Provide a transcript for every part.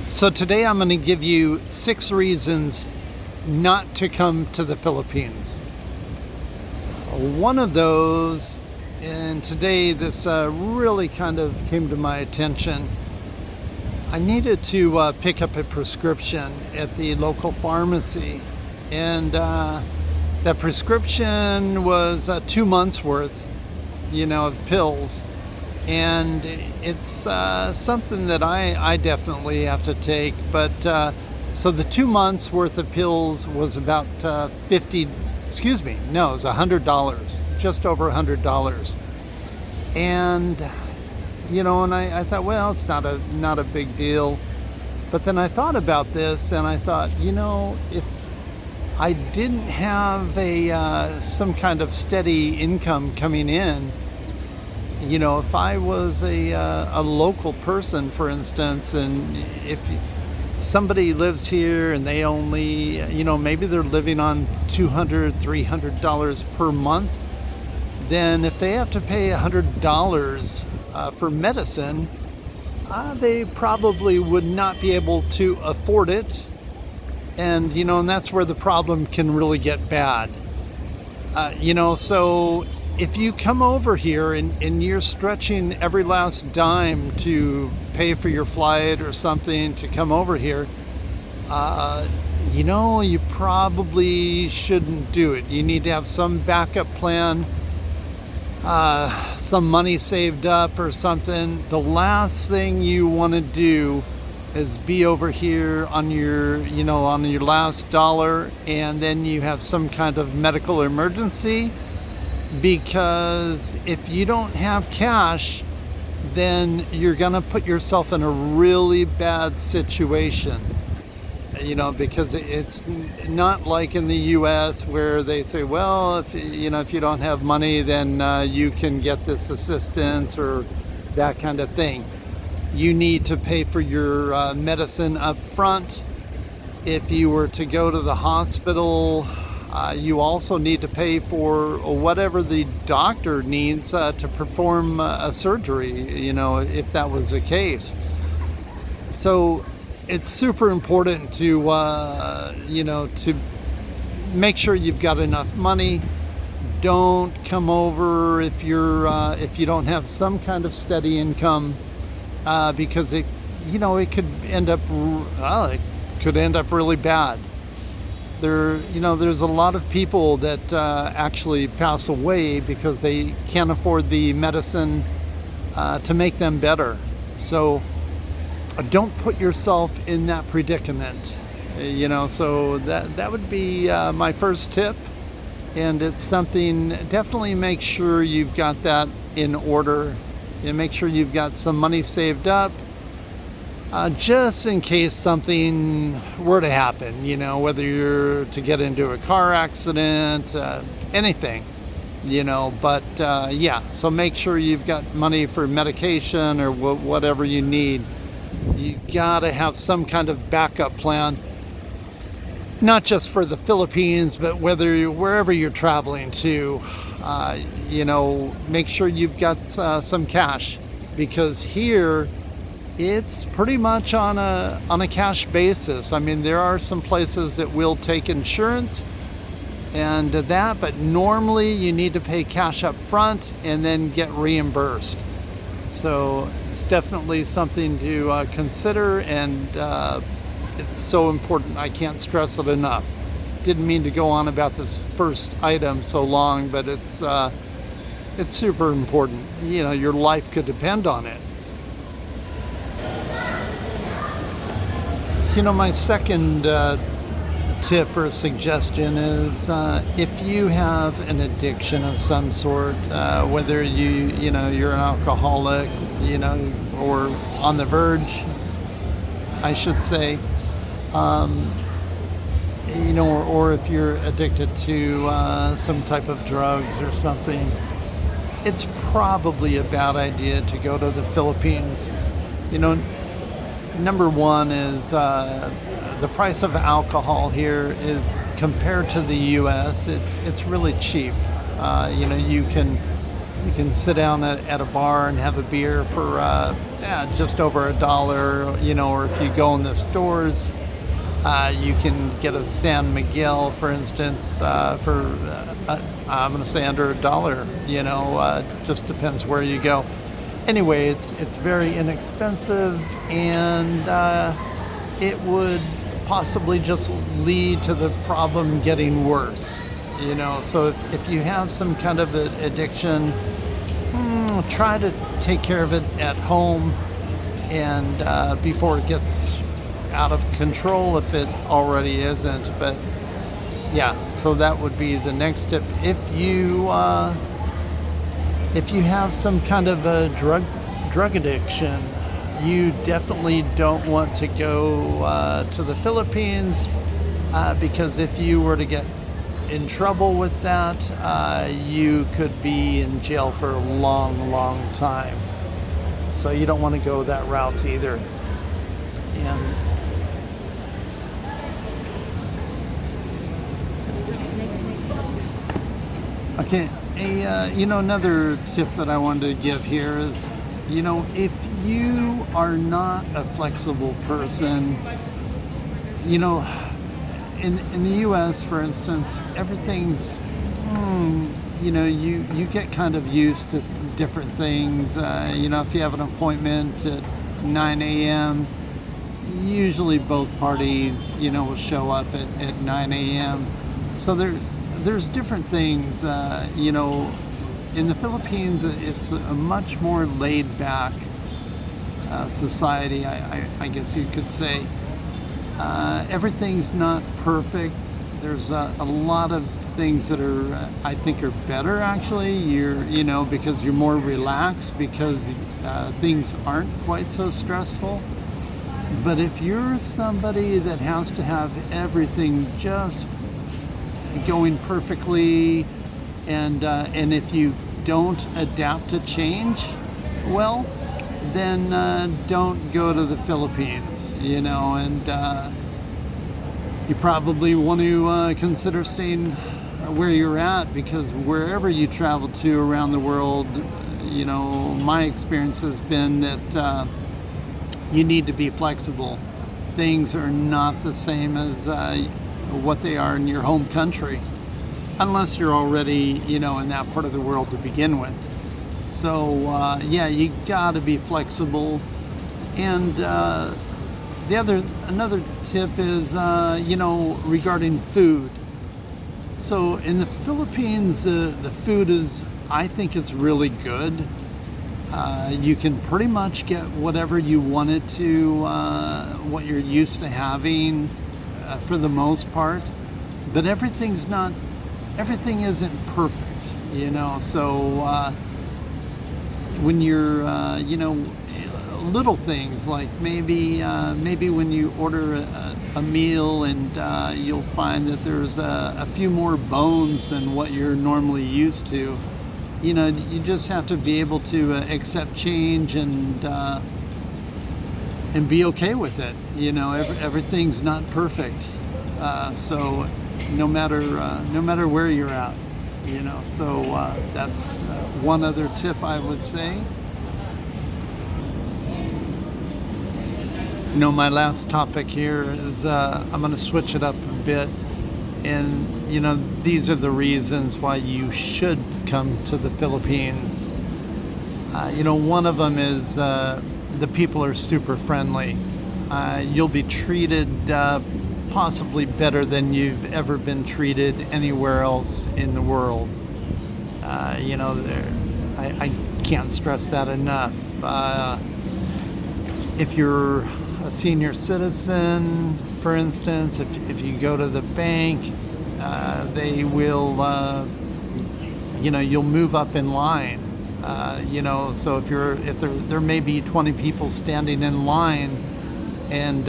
So today I'm going to give you 6 reasons not to come to the Philippines. One of those, and today this really kind of came to my attention. I needed to pick up a prescription at the local pharmacy, and that prescription was 2 months worth, of pills. And it's something that I definitely have to take. But so the 2 months worth of pills was about it was $100, just over $100. And and I thought, well, it's not a big deal. But then I thought about this, and I thought, if I didn't have some kind of steady income coming in, if I was a local person, for instance, and if somebody lives here and they only, maybe they're living on $200, $300 per month, then if they have to pay $100 for medicine, they probably would not be able to afford it. And, and that's where the problem can really get bad. So if you come over here and you're stretching every last dime to pay for your flight or something to come over here, you probably shouldn't do it. You need to have some backup plan, some money saved up or something. The last thing you want to do is be over here on your last dollar, and then you have some kind of medical emergency. Because if you don't have cash, then you're going to put yourself in a really bad situation. Because it's not like in the US where they say, well, if you don't have money, then you can get this assistance or that kind of thing. You need to pay for your medicine up front. If you were to go to the hospital, you also need to pay for whatever the doctor needs to perform a surgery, if that was the case. So it's super important to, to make sure you've got enough money. Don't come over if you don't have some kind of steady income, because it could end up really bad. There's a lot of people that actually pass away because they can't afford the medicine to make them better. So don't put yourself in that predicament. So that would be my first tip, and it's something. Definitely make sure you've got that in order, and make sure you've got some money saved up. Just in case something were to happen, whether you're to get into a car accident, anything, but so make sure you've got money for medication or whatever you need. You gotta have some kind of backup plan, not just for the Philippines, but wherever you're traveling to, make sure you've got some cash, because here it's pretty much on a cash basis. I mean, there are some places that will take insurance and that, but normally you need to pay cash up front and then get reimbursed. So it's definitely something to consider, and it's so important. I can't stress it enough. Didn't mean to go on about this first item so long, but it's super important. Your life could depend on it. My second tip or suggestion is if you have an addiction of some sort, whether you're an alcoholic, or on the verge, I should say, or if you're addicted to some type of drugs or something, it's probably a bad idea to go to the Philippines. Number one is the price of alcohol here is, compared to the U.S., it's really cheap. You can You can sit down at a bar and have a beer for yeah, just over $1, or if you go in the stores, you can get a San Miguel, for instance, for I'm going to say under $1. Just depends where you go. Anyway, it's very inexpensive, and it would possibly just lead to the problem getting worse. So if you have some kind of addiction, try to take care of it at home, and before it gets out of control, if it already isn't. But yeah, so that would be the next tip. If you have some kind of a drug addiction, you definitely don't want to go to the Philippines, because if you were to get in trouble with that, you could be in jail for a long time. So you don't want to go that route either. And okay, another tip that I wanted to give here is, if you are not a flexible person, in the U.S., for instance, everything's, you get kind of used to different things. If you have an appointment at 9 a.m., usually both parties, will show up at 9 a.m. So there's different things. In the Philippines, it's a much more laid-back society, I guess you could say. Everything's not perfect. There's a lot of things that are, I think, are better actually. Because you're more relaxed, because things aren't quite so stressful. But if you're somebody that has to have everything just going perfectly, and if you don't adapt to change, well, then don't go to the Philippines, and you probably want to consider staying where you're at, because wherever you travel to around the world, my experience has been that you need to be flexible. Things are not the same as what they are in your home country, unless you're already, in that part of the world to begin with. So yeah, you got to be flexible. And another tip is, regarding food. So in the Philippines, the food is, I think, it's really good. You can pretty much get whatever you wanted to, what you're used to having, for the most part. But everything isn't perfect, so when you're, little things like maybe when you order a meal, and you'll find that there's a few more bones than what you're normally used to. You just have to be able to accept change, and be okay with it. Everything's not perfect, so no matter where you're at, so that's one other tip I would say. My last topic here is, I'm going to switch it up a bit, and these are the reasons why you should come to the Philippines. One of them is, the people are super friendly. You'll be treated possibly better than you've ever been treated anywhere else in the world. I can't stress that enough. If you're a senior citizen, for instance, if you go to the bank, they will, you'll move up in line. So if there may be 20 people standing in line, and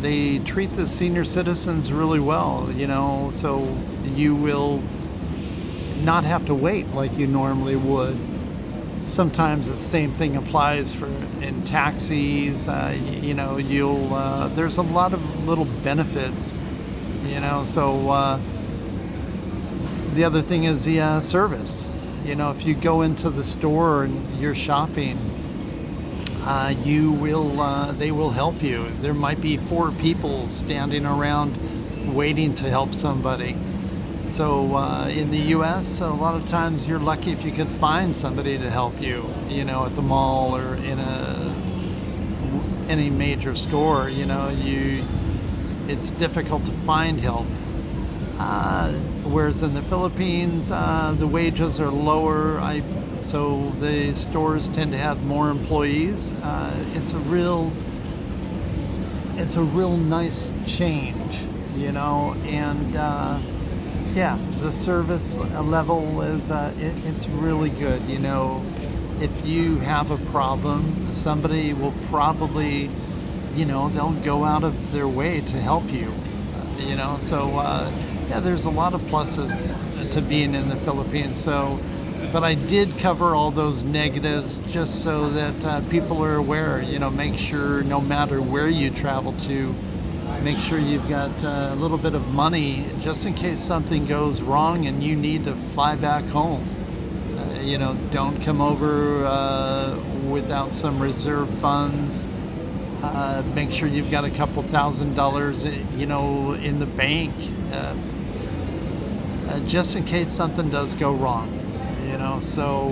they treat the senior citizens really well, so you will not have to wait like you normally would. Sometimes the same thing applies in taxis. There's a lot of little benefits, so the other thing is the service. You know, if you go into the store and you're shopping, they will help you. There might be 4 people standing around waiting to help somebody. So in the US, a lot of times you're lucky if you can find somebody to help you, you know, at the mall or in any major store. You know, it's difficult to find help. Whereas in the Philippines, the wages are lower, so the stores tend to have more employees. It's a real nice change, you know, and yeah, the service level is it's really good. You know, if you have a problem, somebody will probably, you know, they'll go out of their way to help you. You know, so yeah, there's a lot of pluses to being in the Philippines. So, but I did cover all those negatives just so that people are aware. You know, make sure no matter where you travel to, make sure you've got a little bit of money just in case something goes wrong and you need to fly back home. You know, don't come over without some reserve funds. Make sure you've got a couple $1,000s, you know, in the bank, just in case something does go wrong. You know, so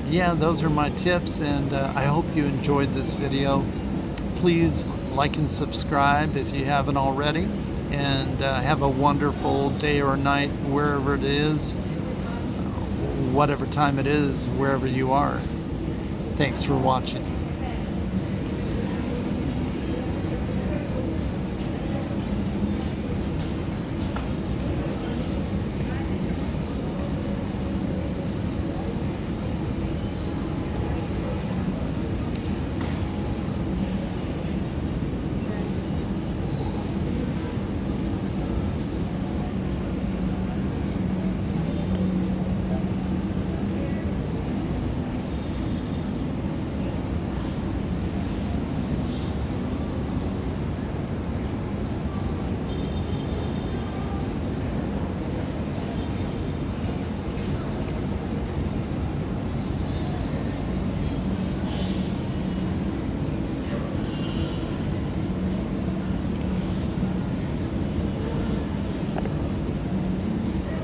yeah, those are my tips, and I hope you enjoyed this video. Please like and subscribe if you haven't already, and have a wonderful day or night wherever it is, whatever time it is, wherever you are. Thanks for watching.